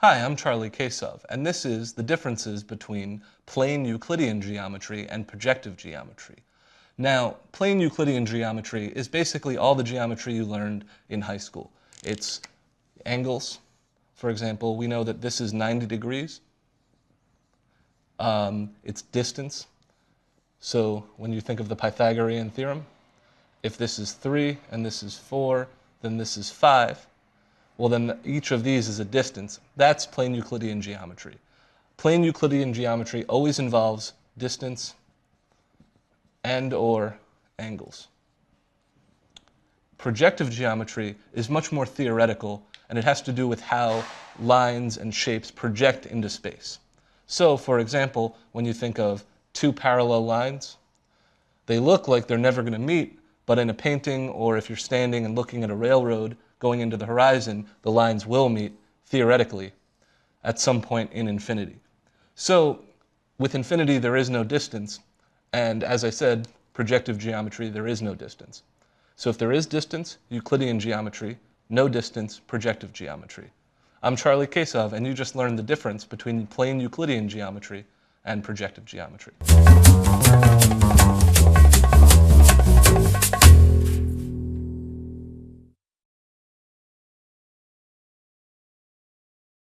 Hi, I'm Charlie Kasov, and this is the differences between plane Euclidean geometry and projective geometry. Now, plane Euclidean geometry is basically all the geometry you learned in high school. It's angles. For example, we know that this is 90 degrees. It's distance. So when you think of the Pythagorean theorem, if this is 3 and this is 4, then this is 5. Well, then each of these is a distance. That's plane Euclidean geometry. Plane Euclidean geometry always involves distance and/or angles. Projective geometry is much more theoretical, and it has to do with how lines and shapes project into space. So, for example, when you think of two parallel lines, they look like they're never going to meet, but in a painting or if you're standing and looking at a railroad going into the horizon, the lines will meet, theoretically, at some point in infinity. So, with infinity, there is no distance, and as I said, projective geometry, there is no distance. So if there is distance, Euclidean geometry; no distance, projective geometry. I'm Charlie Kasov, and you just learned the difference between plane Euclidean geometry and projective geometry.